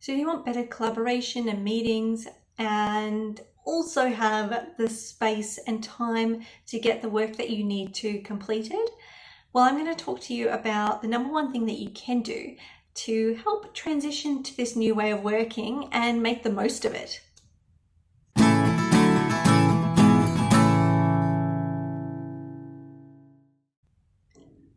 So you want better collaboration and meetings and also have the space and time to get the work that you need to completed? Well, I'm going to talk to you about the number one thing that you can do to help transition to this new way of working and make the most of it.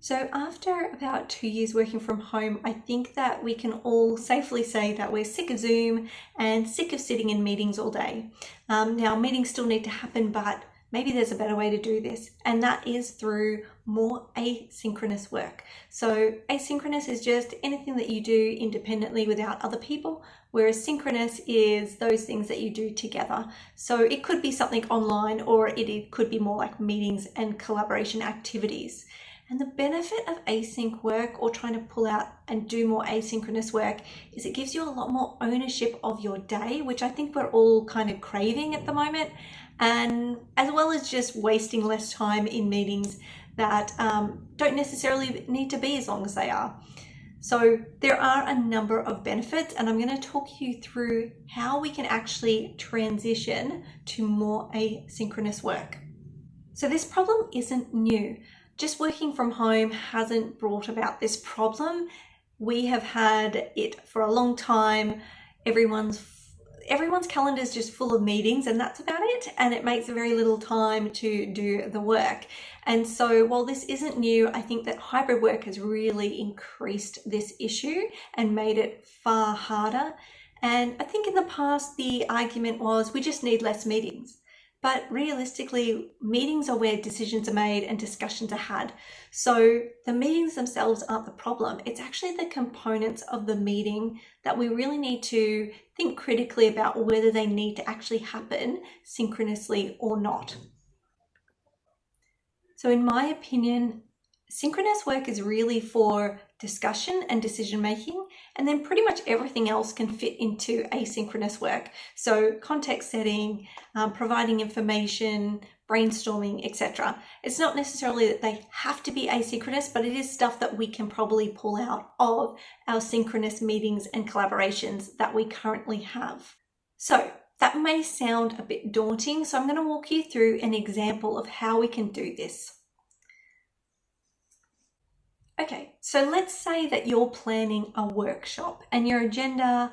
So after about 2 years working from home, I think that we can all safely say that we're sick of Zoom and sick of sitting in meetings all day. Now, meetings still need to happen, but maybe there's a better way to do this, and that is through more asynchronous work. So asynchronous is just anything that you do independently without other people, whereas synchronous is those things that you do together. So it could be something online, or it could be more like meetings and collaboration activities. And the benefit of async work, or trying to pull out and do more asynchronous work, is it gives you a lot more ownership of your day, which I think we're all kind of craving at the moment, and as well as just wasting less time in meetings that don't necessarily need to be as long as they are. So there are a number of benefits, and I'm going to talk you through how we can actually transition to more asynchronous work. So this problem isn't new. Just working from home hasn't brought about this problem. We have had it for a long time. Everyone's calendar is just full of meetings, and that's about it. And it makes very little time to do the work. And so while this isn't new, I think that hybrid work has really increased this issue and made it far harder. And I think in the past, the argument was we just need less meetings. But realistically, meetings are where decisions are made and discussions are had. So the meetings themselves aren't the problem. It's actually the components of the meeting that we really need to think critically about whether they need to actually happen synchronously or not. So in my opinion, synchronous work is really for discussion and decision making, and then pretty much everything else can fit into asynchronous work. So context setting, providing information, brainstorming, etc. It's not necessarily that they have to be asynchronous, but it is stuff that we can probably pull out of our synchronous meetings and collaborations that we currently have. So that may sound a bit daunting, so I'm going to walk you through an example of how we can do this. Okay, so let's say that you're planning a workshop and your agenda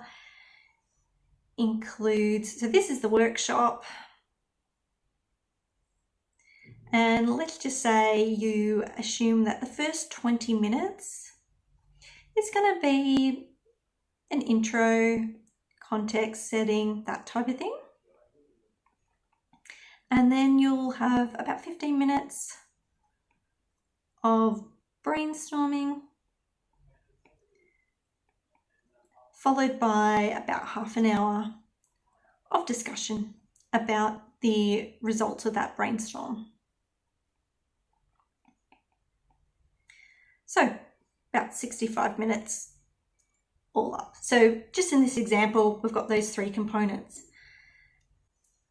includes, so this is the workshop, and let's just say you assume that the first 20 minutes is going to be an intro, context setting, that type of thing. And then you'll have about 15 minutes of brainstorming, followed by about half an hour of discussion about the results of that brainstorm. So about 65 minutes all up. So just in this example, we've got those three components.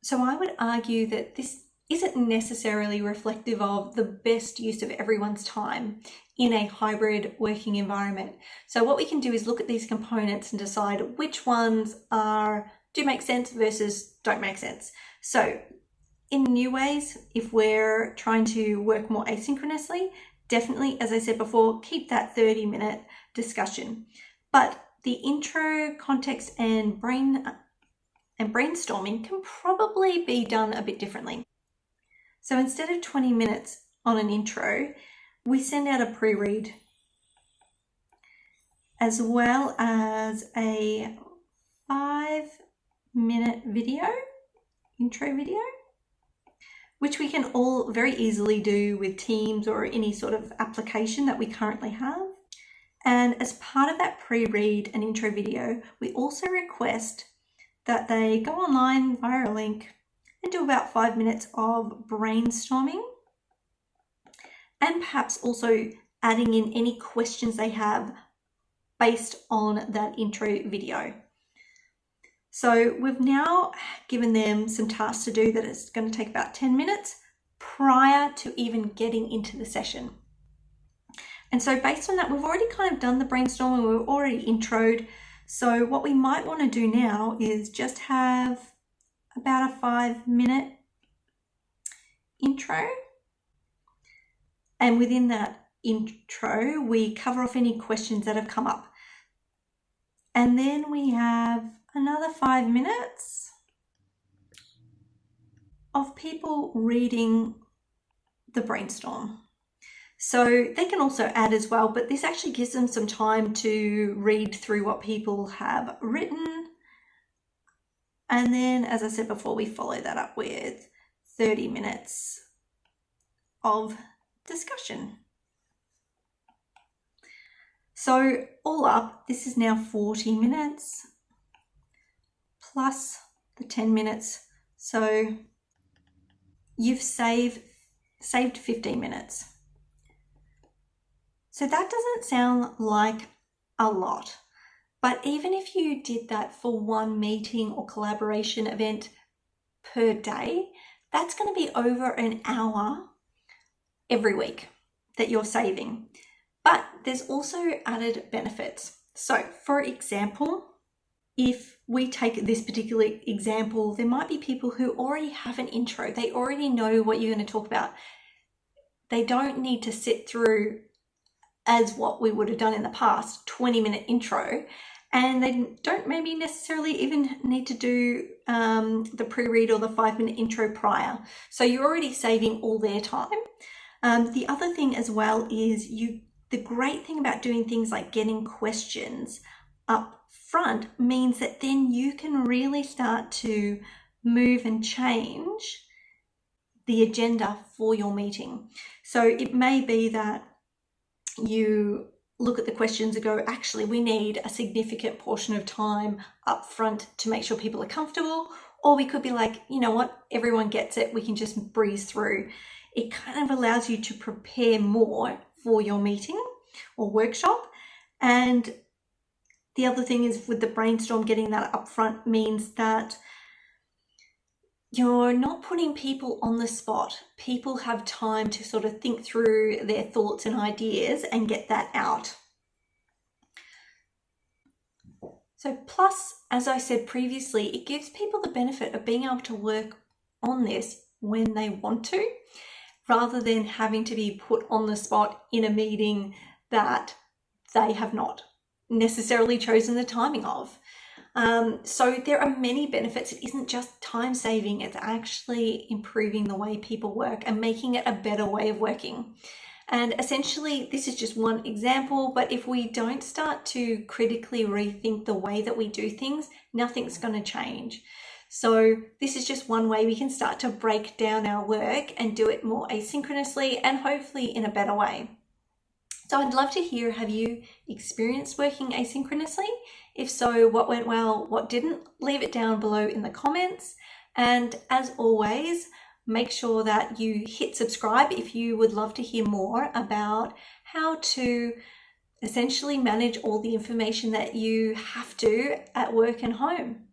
So I would argue that this isn't necessarily reflective of the best use of everyone's time in a hybrid working environment. So what we can do is look at these components and decide which ones do make sense versus don't make sense. So in new ways, if we're trying to work more asynchronously, definitely, as I said before, keep that 30-minute discussion. But the intro, context, and brainstorming can probably be done a bit differently. So instead of 20 minutes on an intro, we send out a pre-read, as well as a 5-minute intro video, which we can all very easily do with Teams or any sort of application that we currently have. And as part of that pre-read and intro video, we also request that they go online via a link and do about 5 minutes of brainstorming, and perhaps also adding in any questions they have based on that intro video. So we've now given them some tasks to do that is going to take about 10 minutes prior to even getting into the session. And so based on that, we've already kind of done the brainstorming, we've already introed. So what we might want to do now is just have about a 5-minute intro. And within that intro, we cover off any questions that have come up. And then we have another 5 minutes of people reading the brainstorm. So they can also add as well, but this actually gives them some time to read through what people have written. And then, as I said before, we follow that up with 30 minutes of discussion. So all up, this is now 40 minutes plus the 10 minutes. So you've saved 15 minutes. So that doesn't sound like a lot, but even if you did that for one meeting or collaboration event per day, that's going to be over an hour every week that you're saving. But there's also added benefits. So for example, if we take this particular example, there might be people who already have an intro. They already know what you're going to talk about. They don't need to sit through, as what we would have done in the past, 20-minute intro. And they don't maybe necessarily even need to do the pre-read or the 5-minute intro prior. So you're already saving all their time. The other thing as well is the great thing about doing things like getting questions up front means that then you can really start to move and change the agenda for your meeting. So it may be that you look at the questions and go, actually, we need a significant portion of time up front to make sure people are comfortable. Or we could be like, you know what, everyone gets it, we can just breeze through. It kind of allows you to prepare more for your meeting or workshop. And the other thing is with the brainstorm, getting that up front means that you're not putting people on the spot. People have time to sort of think through their thoughts and ideas and get that out. So plus, as I said previously, it gives people the benefit of being able to work on this when they want to, rather than having to be put on the spot in a meeting that they have not necessarily chosen the timing of. So there are many benefits. It isn't just time saving, it's actually improving the way people work and making it a better way of working. And essentially, this is just one example, but if we don't start to critically rethink the way that we do things, nothing's going to change. So this is just one way we can start to break down our work and do it more asynchronously and hopefully in a better way. So I'd love to hear, have you experienced working asynchronously? If so, what went well, what didn't? Leave it down below in the comments. And as always, make sure that you hit subscribe if you would love to hear more about how to essentially manage all the information that you have to at work and home.